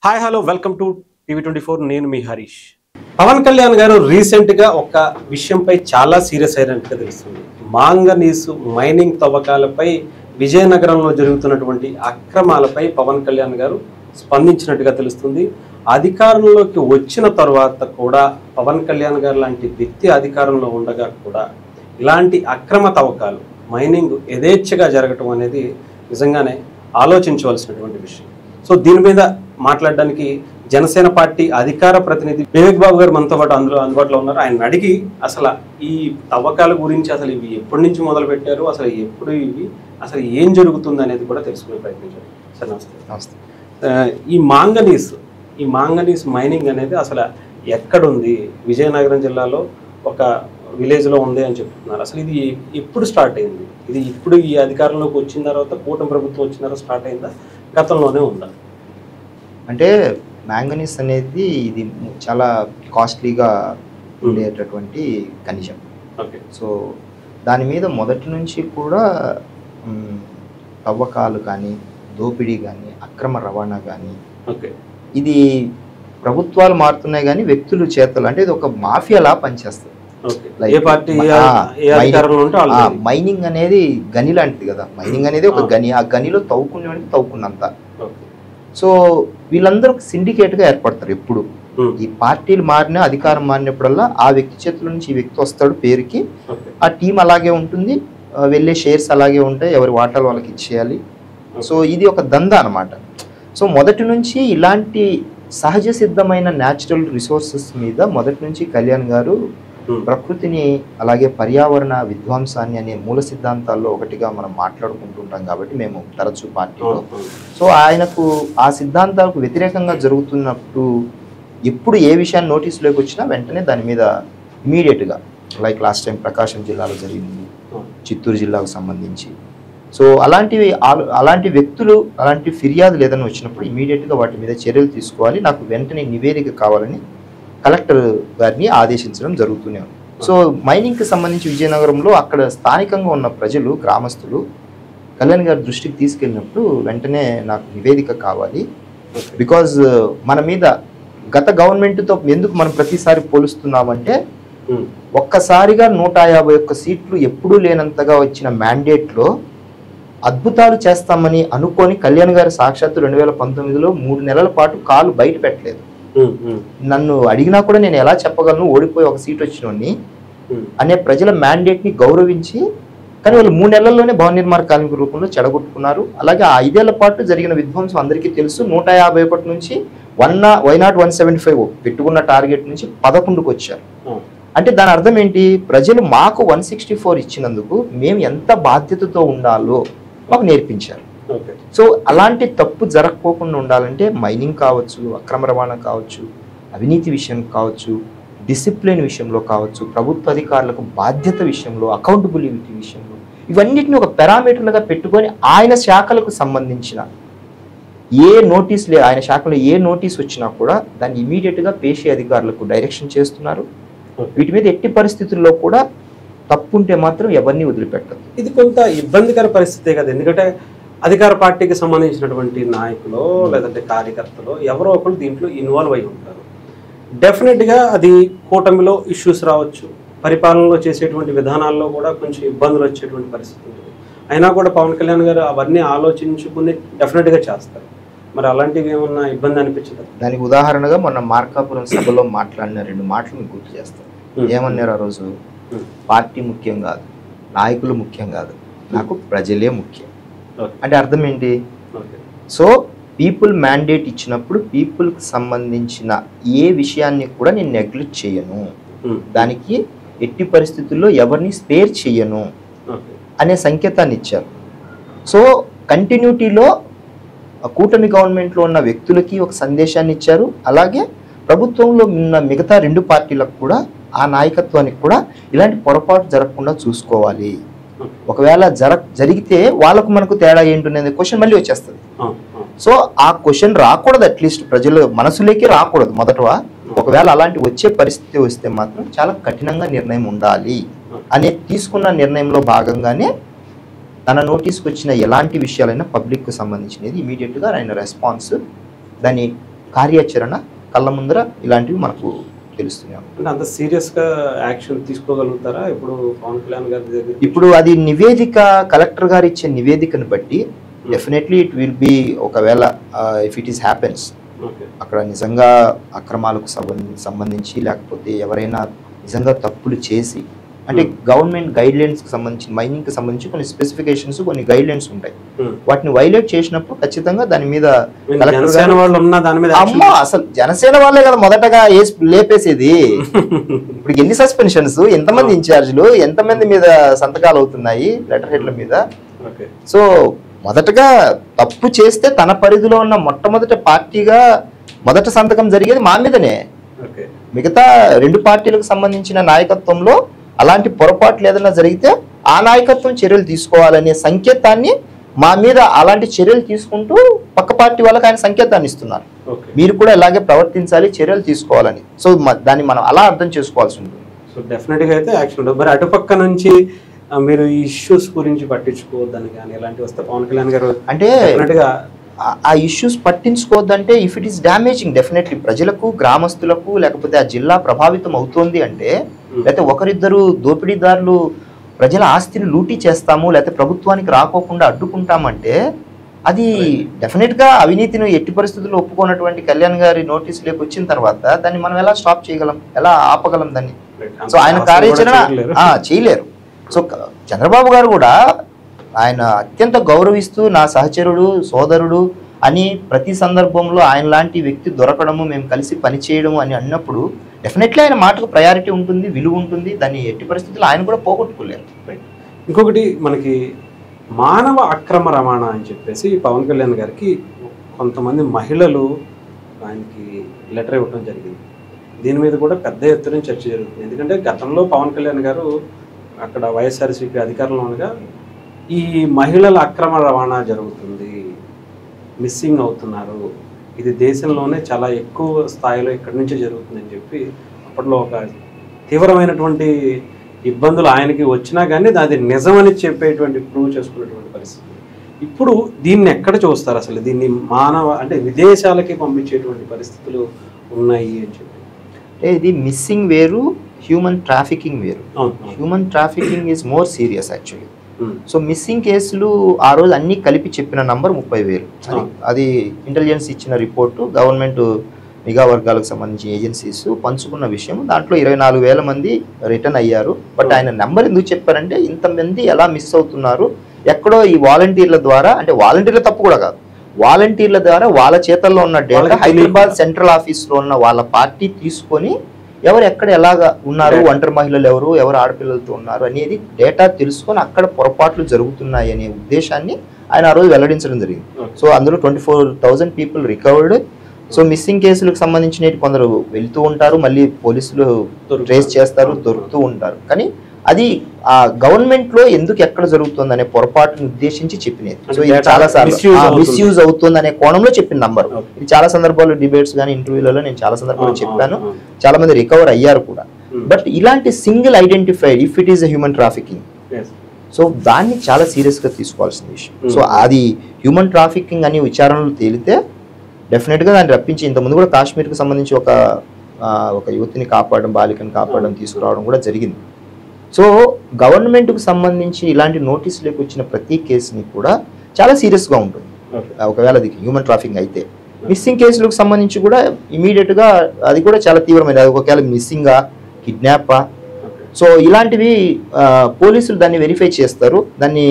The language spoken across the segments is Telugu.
హాయ్ హలో వెల్కమ్ టు టీవీ24. నేను మీ హరీష్. పవన్ కళ్యాణ్ గారు రీసెంట్గా ఒక విషయంపై చాలా సీరియస్ అయినట్టుగా తెలుస్తుంది. మాంగనీసు మైనింగ్ తవ్వకాలపై విజయనగరంలో జరుగుతున్నటువంటి అక్రమాలపై పవన్ కళ్యాణ్ గారు స్పందించినట్టుగా తెలుస్తుంది. అధికారంలోకి వచ్చిన తర్వాత కూడా పవన్ కళ్యాణ్ గారు లాంటి వ్యక్తి అధికారంలో ఉండగా కూడా ఇలాంటి అక్రమ తవ్వకాలు మైనింగ్ యథేచ్ఛగా జరగటం అనేది నిజంగానే ఆలోచించవలసినటువంటి విషయం. సో దీని మీద మాట్లాడడానికి జనసేన పార్టీ అధికార ప్రతినిధి వివేక్ బాబు గారు మనతో పాటు అందుబాటులో ఉన్నారు. ఆయన అడిగి అసలు ఈ తవ్వకాల గురించి అసలు ఇవి ఎప్పటి నుంచి మొదలు పెట్టారు, అసలు ఎప్పుడు ఇవి అసలు ఏం జరుగుతుంది అనేది కూడా తెలుసుకునే ప్రయత్నించారు. సార్ నమస్తే. నమస్తే. ఈ మాంగనీస్ మైనింగ్ అనేది అసలు ఎక్కడుంది? విజయనగరం జిల్లాలో ఒక విలేజ్లో ఉంది అని చెప్తున్నారు. అసలు ఇది ఎప్పుడు స్టార్ట్ అయింది? ఇది ఇప్పుడు ఈ అధికారంలోకి వచ్చిన తర్వాత, కూటమి ప్రభుత్వం వచ్చిన తర్వాత స్టార్ట్ అయిందా, గతంలోనే ఉందా? అంటే మ్యాంగనీస్ అనేది ఇది చాలా కాస్ట్లీగా ఉండేటటువంటి ఖనిజం. ఓకే. సో దాని మీద మొదటి నుంచి కూడా తవ్వకాలు కానీ, దోపిడీ కానీ, అక్రమ రవాణా కానీ, ఓకే, ఇది ప్రభుత్వాలు మారుతున్నాయి కానీ వ్యక్తులు చేతలు అంటే ఇది ఒక మాఫియాలా పనిచేస్తుంది. మైనింగ్ అనేది గని లాంటిది కదా. మైనింగ్ అనేది ఒక గని, ఆ గనిలో తవ్వుకున్నంత. సో వీళ్ళందరూ సిండికేట్ గా ఏర్పడతారు. ఎప్పుడు ఈ పార్టీలు మారినా, అధికారం మారినప్పుడల్లా ఆ వ్యక్తి చేతుల నుంచి ఈ వ్యక్తి వస్తాడు పేరుకి, ఆ టీం అలాగే ఉంటుంది, వెళ్ళే షేర్స్ అలాగే ఉంటాయి, ఎవరి వాటాలు వాళ్ళకి ఇచ్చేయాలి. సో ఇది ఒక దందా అనమాట. సో మొదటి నుంచి ఇలాంటి సహజ సిద్ధమైన న్యాచురల్ రిసోర్సెస్ మీద మొదటి నుంచి కళ్యాణ్ గారు ప్రకృతిని అలాగే పర్యావరణ విధ్వంసాన్ని అనే మూల సిద్ధాంతాల్లో ఒకటిగా మనం మాట్లాడుకుంటుంటాం కాబట్టి మేము తరచూ పార్టీలో. సో ఆయనకు ఆ సిద్ధాంతాలకు వ్యతిరేకంగా జరుగుతున్నప్పుడు ఎప్పుడు ఏ విషయాన్ని నోటీసులోకి వచ్చినా వెంటనే దాని మీద ఇమీడియట్గా, లైక్ లాస్ట్ టైం ప్రకాశం జిల్లాలో జరిగింది, చిత్తూరు జిల్లాకు సంబంధించి. సో అలాంటి వ్యక్తులు, అలాంటి ఫిర్యాదులు ఏదైనా వచ్చినప్పుడు ఇమీడియట్గా వాటి మీద చర్యలు తీసుకోవాలి, నాకు వెంటనే నివేదిక కావాలని కలెక్టర్ గారిని ఆదేశించడం జరుగుతూనే ఉంది. సో మైనింగ్కి సంబంధించి విజయనగరంలో అక్కడ స్థానికంగా ఉన్న ప్రజలు, గ్రామస్తులు కళ్యాణ్ గారి దృష్టికి తీసుకెళ్ళినప్పుడు వెంటనే నాకు నివేదిక కావాలి, బికాజ్ మన మీద గత గవర్నమెంట్తో ఎందుకు మనం ప్రతిసారి పోలుస్తున్నామంటే ఒక్కసారిగా 151 సీట్లు ఎప్పుడూ లేనంతగా వచ్చిన మ్యాండేట్లో అద్భుతాలు చేస్తామని అనుకొని కళ్యాణ్ గారు సాక్షాత్తు 2019లో 3 నెలల పాటు కాలు బయట పెట్టలేదు. నన్ను అడిగినా కూడా నేను ఎలా చెప్పగలను ఓడిపోయి ఒక సీట్ వచ్చినోని అనే ప్రజల మ్యాండేట్ ని గౌరవించి, కానీ వాళ్ళు 3 నెలల్లోనే భవన నిర్మాణ కార్మిక రూపంలో చెడగొట్టుకున్నారు. అలాగే ఆ 5 ఏళ్ల పాటు జరిగిన విధ్వంసం అందరికీ తెలుసు. 151 నుంచి వైనాట్ 175 పెట్టుకున్న టార్గెట్ నుంచి 11కు వచ్చారు. అంటే దాని అర్థం ఏంటి? ప్రజలు మాకు 164 ఇచ్చినందుకు మేము ఎంత బాధ్యతతో ఉండాలో మాకు నేర్పించారు. సో అలాంటి తప్పు జరగకోకుండా ఉండాలంటే మైనింగ్ కావచ్చు, అక్రమ రవాణా కావచ్చు, అవినీతి విషయం కావచ్చు, డిసిప్లిన్ విషయంలో కావచ్చు, ప్రభుత్వ అధికారులకు బాధ్యత విషయంలో, అకౌంటబిలిటీ విషయంలో, ఇవన్నిటిని ఒక పారామీటర్లుగా పెట్టుకొని ఆయన శాఖలకు సంబంధించిన ఆయన శాఖలో ఏ నోటీస్ వచ్చినా కూడా దాన్ని ఇమీడియట్గా పేషీ అధికారులకు డైరెక్షన్ చేస్తున్నారు. వీటి మీద ఎట్టి పరిస్థితుల్లో కూడా తప్పు ఉంటే మాత్రం ఎవరిని వదిలిపెట్టదు. ఇది కొంత ఇబ్బందికర పరిస్థితే కదా, ఎందుకంటే అధికార పార్టీకి సంబంధించినటువంటి నాయకులు లేదంటే కార్యకర్తలు ఎవరో ఒకరు దీంట్లో ఇన్వాల్వ్ అయి ఉంటారు. డెఫినెట్గా అది కూటమిలో ఇష్యూస్ రావచ్చు, పరిపాలనలో చేసేటువంటి విధానాల్లో కూడా కొంచెం ఇబ్బందులు వచ్చేటువంటి పరిస్థితి ఉంటుంది. అయినా కూడా పవన్ కళ్యాణ్ గారు అవన్నీ ఆలోచించుకుని డెఫినెట్గా చేస్తారు. మరి అలాంటివి ఏమన్నా ఇబ్బంది అనిపించదు? దానికి ఉదాహరణగా మొన్న మార్కాపురం సభలో మాట్లాడిన 2 మాటలు మీకు గుర్తు చేస్తాను. ఏమన్నారు ఆ రోజు? పార్టీ ముఖ్యం కాదు, నాయకులు ముఖ్యం కాదు, నాకు ప్రజలే ముఖ్యం. అంటే అర్థం ఏంటి? సో పీపుల్ మ్యాండేట్ ఇచ్చినప్పుడు పీపుల్కి సంబంధించిన ఏ విషయాన్ని కూడా నేను నెగ్లెక్ట్ చేయను, దానికి ఎట్టి పరిస్థితుల్లో ఎవరిని స్పేర్ చేయను అనే సంకేతాన్ని ఇచ్చారు. సో కంటిన్యూటీలో కూటమి గవర్నమెంట్లో ఉన్న వ్యక్తులకి ఒక సందేశాన్ని ఇచ్చారు. అలాగే ప్రభుత్వంలో ఉన్న మిగతా 2 పార్టీలకు కూడా, ఆ నాయకత్వానికి కూడా ఇలాంటి పొరపాటు జరగకుండా చూసుకోవాలి. ఒకవేళ జరిగితే వాళ్ళకు మనకు తేడా ఏంటనేది క్వశ్చన్ మళ్ళీ వచ్చేస్తుంది. సో ఆ క్వశ్చన్ రాకూడదు, అట్లీస్ట్ ప్రజల మనసులోకి రాకూడదు మొదటగా. ఒకవేళ అలాంటి వచ్చే పరిస్థితి వస్తే మాత్రం చాలా కఠినంగా నిర్ణయం ఉండాలి అనే తీసుకున్న నిర్ణయంలో భాగంగానే తన నోటీస్కి వచ్చిన ఎలాంటి విషయాలైనా పబ్లిక్కు సంబంధించినది ఇమీడియట్గా ఆయన రెస్పాన్స్, దాన్ని కార్యాచరణ కళ్ళ ముందర ఇలాంటివి మనకు తెలుస్తున్నాయి. అంటే అంత సీరియస్ గా యాక్షన్ తీసుకోగలుగుతారా ఇప్పుడు పవన్ కళ్యాణ్ గారి దగ్గర? ఇప్పుడు అది నివేదిక, కలెక్టర్ గారు ఇచ్చే నివేదికను బట్టి డెఫినెట్లీ ఇట్ విల్ బి, ఒకవేళ ఇఫ్ ఇట్ ఈస్ హ్యాపెన్స్, అక్కడ నిజంగా అక్రమాలకు సంబంధించి లేకపోతే ఎవరైనా నిజంగా తప్పులు చేసి, అంటే గవర్నమెంట్ గైడ్ లైన్స్ కి సంబంధించి, మైనింగ్ కి సంబంధించి కొన్ని స్పెసిఫికేషన్స్, కొన్ని గైడ్ లైన్స్ ఉంటాయి. వాటిని వైలేట్ చేసినప్పుడు ఖచ్చితంగా దాని మీద అమ్మా, అసలు జనసేన వాళ్ళే కదా మొదటగా లేపేసేది. ఇప్పుడు ఎన్ని సస్పెన్షన్స్, ఎంతమంది ఇన్ఛార్జీలు, ఎంతమంది మీద సంతకాలు అవుతున్నాయి లెటర్ హెడ్ల మీద. సో మొదటగా తప్పు చేస్తే తన పరిధిలో ఉన్న మొట్టమొదటి పార్టీగా మొదట సంతకం జరిగేది మా మీదనే. మిగతా 2 పార్టీలకు సంబంధించిన నాయకత్వంలో అలాంటి పొరపాట్లు ఏదైనా జరిగితే ఆ నాయకత్వం చర్యలు తీసుకోవాలనే సంకేతాన్ని మా మీద అలాంటి చర్యలు తీసుకుంటూ పక్క పార్టీ వాళ్ళకి ఆయన సంకేతాన్ని ఇస్తున్నారు. మీరు కూడా ఇలాగే ప్రవర్తించాలి, చర్యలు తీసుకోవాలని. సో దాన్ని మనం అలా అర్థం చేసుకోవాల్సి ఉంటుంది. సో డెఫినెట్ గా అయితే యాక్షన్ ఉంటుంది. మరి అటుపక్క నుంచి మీరు ఈ ఇష్యూస్ గురించి పట్టించుకోవద్దని కానీ ఇలాంటివి వస్తే పవన్ కళ్యాణ్ గారు అంటే ఆ ఇష్యూస్ పట్టించుకోవద్దంటే, if it is damaging definitely ప్రజలకు, గ్రామస్తులకు, లేకపోతే ఆ జిల్లా ప్రభావితం అవుతోంది అంటే, లేకపోతే ఒకరిద్దరు దోపిడీదారులు ప్రజల ఆస్తిని లూటీ చేస్తాము లేకపోతే ప్రభుత్వానికి రాకోకుండా అడ్డుకుంటామంటే, అది డెఫినెట్ గా అవినీతిని ఎట్టి పరిస్థితుల్లో ఒప్పుకున్నటువంటి కళ్యాణ్ గారి నోటీసులోకి వచ్చిన తర్వాత దాన్ని మనం ఎలా స్టాప్ చేయగలం, ఎలా ఆపగలం దాన్ని? సో ఆయన కార్యాచరణ చేయలేరు. సో చంద్రబాబు గారు కూడా ఆయన అత్యంత గౌరవిస్తూ నా సహచరుడు, సోదరుడు అని ప్రతి సందర్భంలో ఆయన లాంటి వ్యక్తి దొరకడము, మేము కలిసి పనిచేయడము అని అన్నప్పుడు డెఫినెట్లీ ఆయన మాటకు ప్రయారిటీ ఉంటుంది, విలువ ఉంటుంది. దాన్ని ఎట్టి పరిస్థితుల్లో ఆయన కూడా పోగొట్టుకోలేరు. ఇంకొకటి మనకి మానవ అక్రమ రవాణా అని చెప్పేసి పవన్ కళ్యాణ్ గారికి కొంతమంది మహిళలు ఆయనకి లెటర్ ఇవ్వడం జరిగింది. దీని మీద కూడా పెద్ద ఎత్తున చర్చ జరుగుతుంది. ఎందుకంటే గతంలో పవన్ కళ్యాణ్ గారు అక్కడ వైఎస్ఆర్సీపీ అధికారంలో ఉండగా ఈ మహిళల అక్రమ రవాణా జరుగుతుంది, మిస్సింగ్ అవుతున్నారు, ఇది దేశంలోనే చాలా ఎక్కువ స్థాయిలో ఇక్కడి నుంచే జరుగుతుందని చెప్పి అప్పట్లో ఒక తీవ్రమైనటువంటి ఇబ్బందులు ఆయనకి వచ్చినా కానీ అది నిజమని చెప్పేటువంటి ప్రూవ్ చేసుకున్నటువంటి పరిస్థితి. ఇప్పుడు దీన్ని ఎక్కడ చూస్తారు అసలు? దీన్ని అంటే విదేశాలకి పంపించేటువంటి పరిస్థితులు ఉన్నాయి అని చెప్పి. ఇది మిస్సింగ్ వేరు, హ్యూమన్ ట్రాఫికింగ్ వేరు. Human trafficking is more serious actually. So missing కేసులు ఆ రోజు అన్ని కలిపి చెప్పిన నంబర్ 30,000. అది ఇంటెలిజెన్స్ ఇచ్చిన రిపోర్టు, గవర్నమెంట్ నిఘా వర్గాలకు సంబంధించిన ఏజెన్సీస్ పంచుకున్న విషయం. దాంట్లో 24,000 మంది రిటర్న్ అయ్యారు. బట్ ఆయన నెంబర్ ఎందుకు చెప్పారంటే, ఇంతమంది ఎలా మిస్ అవుతున్నారు, ఎక్కడో ఈ వాలంటీర్ల ద్వారా, అంటే వాలంటీర్ల తప్పు కూడా కాదు, వాలంటీర్ల ద్వారా వాళ్ళ చేతల్లో ఉన్న డేటా హైదరాబాద్ సెంట్రల్ ఆఫీస్లో ఉన్న వాళ్ళ పార్టీ తీసుకొని ఎవరు ఎక్కడ ఎలాగా ఉన్నారు, ఒంటరి మహిళలు ఎవరు ఆడపిల్లలతో ఉన్నారు అనేది డేటా తెలుసుకొని అక్కడ పొరపాట్లు జరుగుతున్నాయి అనే ఉద్దేశాన్ని ఆయన ఆ రోజు వెల్లడించడం జరిగింది. సో అందులో 24,000 పీపుల్ రికవర్డ్. సో మిస్సింగ్ కేసులకు సంబంధించిన కొందరు వెళ్తూ ఉంటారు, మళ్ళీ పోలీసులు ట్రేస్ చేస్తారు, దొరుకుతూ ఉంటారు. కానీ అది ఆ గవర్నమెంట్ లో ఎందుకు ఎక్కడ జరుగుతుంది అనే పొరపాటును ఉద్దేశించి చెప్పినది. సో ఇది చాలా సార్లు మిస్యూజ్ అవుతుంది అనే కోణంలో చెప్పిన నంబర్. ఇది చాలా సందర్భాల్లో డిబేట్స్ కానీ ఇంటర్వ్యూలలో నేను చాలా సందర్భాల్లో చెప్పాను, చాలా మంది రికవర్ అయ్యారు కూడా. బట్ ఇలాంటి single identified if it is human trafficking, so దాన్ని చాలా సీరియస్ గా తీసుకోవాల్సిన విషయం. సో అది హ్యూమన్ ట్రాఫికింగ్ అని విచారణలో తేలితే డెఫినెట్ గా దాన్ని రప్పించి, ఇంతకుముందు కూడా కాశ్మీర్కి సంబంధించి ఒక యువతిని కాపాడడం, బాలికను కాపాడడం తీసుకురావడం కూడా జరిగింది. సో గవర్నమెంట్కు సంబంధించి ఇలాంటి నోటీసులకు వచ్చిన ప్రతి కేసుని కూడా చాలా సీరియస్గా ఉంటుంది. ఒకవేళ అది హ్యూమన్ ట్రాఫికింగ్ అయితే, మిస్సింగ్ కేసులకు సంబంధించి కూడా ఇమీడియట్గా అది కూడా చాలా తీవ్రమైనది. అది ఒకవేళ మిస్సింగా, కిడ్నాపా, సో ఇలాంటివి పోలీసులు దాన్ని వెరిఫై చేస్తారు, దాన్ని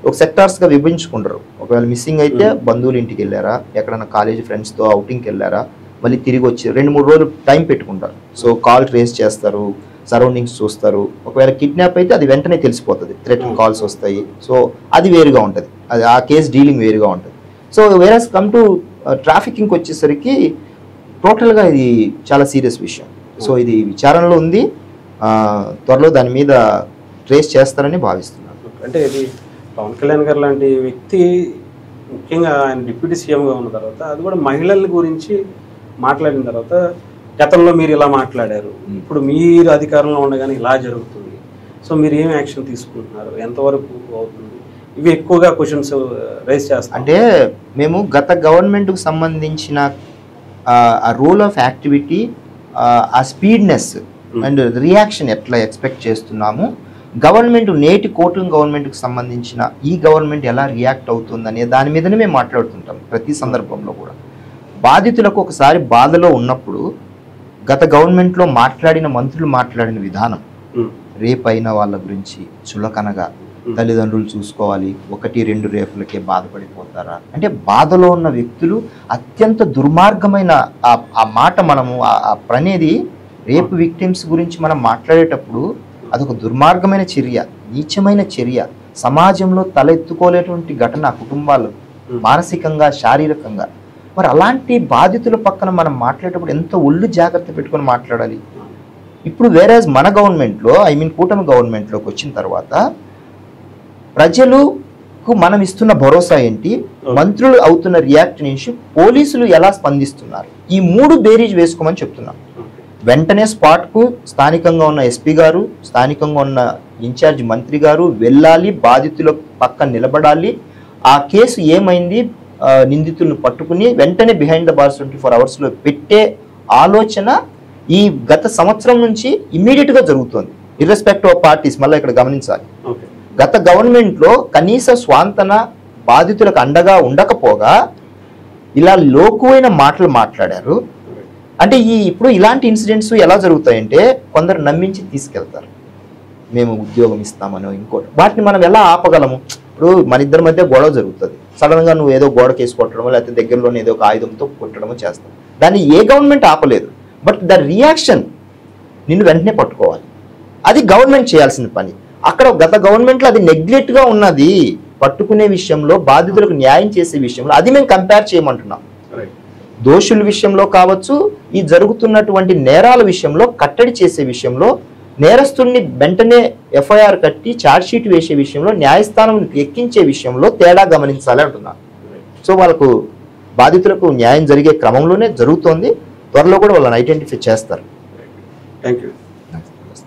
ఒక సెక్టార్స్గా విభజించుకుంటారు. ఒకవేళ మిస్సింగ్ అయితే బంధువులు ఇంటికి వెళ్ళారా, ఎక్కడైనా కాలేజీ ఫ్రెండ్స్తో అవుటింగ్కి వెళ్ళారా, మళ్ళీ తిరిగి వచ్చి 2-3 రోజులు టైం పెట్టుకుంటారు. సో కాల్ ట్రేస్ చేస్తారు, సరౌండింగ్స్ చూస్తారు. ఒకవేళ కిడ్నాప్ అయితే అది వెంటనే తెలిసిపోతుంది, థ్రెటన్ కాల్స్ వస్తాయి. సో అది వేరుగా ఉంటుంది, అది ఆ కేసు డీలింగ్ వేరుగా ఉంటుంది. సో వేరస్ కమ్ టు ట్రాఫికింగ్కి వచ్చేసరికి టోటల్గా ఇది చాలా సీరియస్ విషయం. సో ఇది విచారణలో ఉంది, త్వరలో దాని మీద ట్రేస్ చేస్తారని భావిస్తున్నాను. అంటే ఇది పవన్ కళ్యాణ్ గారు లాంటి వ్యక్తి ముఖ్యంగా ఆయన డిప్యూటీ సీఎంగా ఉన్న తర్వాత, అది కూడా మహిళల గురించి మాట్లాడిన తర్వాత, గతంలో మీరు ఇలా మాట్లాడారు, ఇప్పుడు మీరు అధికారంలో ఉండగానే ఇలా జరుగుతుంది, సో మీరు ఏం యాక్షన్ తీసుకుంటున్నారు, ఎంతవరకు అవుతుంది, ఇవి ఎక్కువగా క్వశ్చన్స్ రైజ్ చేస్తాం. అంటే మేము గత గవర్నమెంట్కు సంబంధించిన ఆ రోల్ ఆఫ్ యాక్టివిటీ, ఆ స్పీడ్నెస్ అండ్ రియాక్షన్ ఎట్లా ఎక్స్పెక్ట్ చేస్తున్నాము, గవర్నమెంట్ నేటి కోర్టు గవర్నమెంట్కి సంబంధించిన ఈ గవర్నమెంట్ ఎలా రియాక్ట్ అవుతుంది అనే దాని మీదనే మేము మాట్లాడుతుంటాం ప్రతి సందర్భంలో కూడా. బాధితులకు ఒకసారి బాధలో ఉన్నప్పుడు గత గవర్నమెంట్లో మాట్లాడిన మంత్రులు మాట్లాడిన విధానం, రేపైన వాళ్ళ గురించి చులకనగా తల్లిదండ్రులు చూసుకోవాలి, 1-2 రేపులకే బాధపడిపోతారా అంటే, బాధలో ఉన్న వ్యక్తులు అత్యంత దుర్మార్గమైన ఆ మాట మనము అనేది రేపు విక్టిమ్స్ గురించి మనం మాట్లాడేటప్పుడు అదొక దుర్మార్గమైన చర్య, నీచమైన చర్య, సమాజంలో తలెత్తుకోలేటువంటి ఘటన కుటుంబాలు మానసికంగా శారీరకంగా. మరి అలాంటి బాధితుల పక్కన మనం మాట్లాడేటప్పుడు ఎంత ఒళ్ళు జాగ్రత్త పెట్టుకొని మాట్లాడాలి. ఇప్పుడు వేరేజ్ మన గవర్నమెంట్లో, కూటమి గవర్నమెంట్లోకి వచ్చిన తర్వాత ప్రజలకు మనం ఇస్తున్న భరోసా ఏంటి, మంత్రులు అవుతున్న రియాక్షన్ ఏంటి, పోలీసులు ఎలా స్పందిస్తున్నారు, ఈ 3 బేరీజ్ వేసుకోమని చెప్తున్నాం. వెంటనే స్పాట్కు స్థానికంగా ఉన్న ఎస్పీ గారు, స్థానికంగా ఉన్న ఇన్ఛార్జ్ మంత్రి గారు వెళ్ళాలి, బాధితుల పక్కన నిలబడాలి, ఆ కేసు ఏమైంది, నిందితులను పట్టుకుని వెంటనే బిహైండ్ ద బార్స్ 24 అవర్స్లో పెట్టే ఆలోచన ఈ గత సంవత్సరం నుంచి ఇమ్మీడియట్గా జరుగుతుంది, ఇర్రెస్పెక్టివ్ ఆఫ్ పార్టీస్. మళ్ళీ ఇక్కడ గమనించాలి, గత గవర్నమెంట్లో కనీస స్వాంతన బాధితులకు అండగా ఉండకపోగా ఇలా లోకువైన మాటలు మాట్లాడారు. అంటే ఇప్పుడు ఇలాంటి ఇన్సిడెంట్స్ ఎలా జరుగుతాయంటే, కొందరు నమ్మించి తీసుకెళ్తారు, మేము ఉద్యోగం ఇస్తామనో ఇంకోటి, వాటిని మనం ఎలా ఆపగలము. ఇప్పుడు మన ఇద్దరి మధ్య గొడవ జరుగుతుంది, సడన్గా నువ్వు ఏదో గోడ కేసు కొట్టడమో లేకపోతే దగ్గరలోనే ఏదో ఒక ఆయుధంతో కొట్టడమో చేస్తావు, దాన్ని ఏ గవర్నమెంట్ ఆపలేదు. బట్ ద రియాక్షన్ నిన్ను వెంటనే పట్టుకోవాలి, అది గవర్నమెంట్ చేయాల్సిన పని. అక్కడ గత గవర్నమెంట్లో అది నెగ్లెక్ట్గా ఉన్నది, పట్టుకునే విషయంలో, బాధితులకు న్యాయం చేసే విషయంలో. అది మేము కంపేర్ చేయమంటున్నాం. దోషుల విషయంలో కావచ్చు, ఈ జరుగుతున్నటువంటి నేరాల విషయంలో కట్టడి చేసే విషయంలో, నేరస్తుడిని వెంటనే ఎఫ్ఐఆర్ కట్టి ఛార్జ్షీట్ వేసే విషయంలో, న్యాయస్థానం ఎక్కించే విషయంలో తేడా గమనించాలి అంటున్నాను. సో వాళ్ళకు బాధితులకు న్యాయం జరిగే క్రమంలోనే జరుగుతోంది, త్వరలో కూడా వాళ్ళని ఐడెంటిఫై చేస్తారు. Thank you.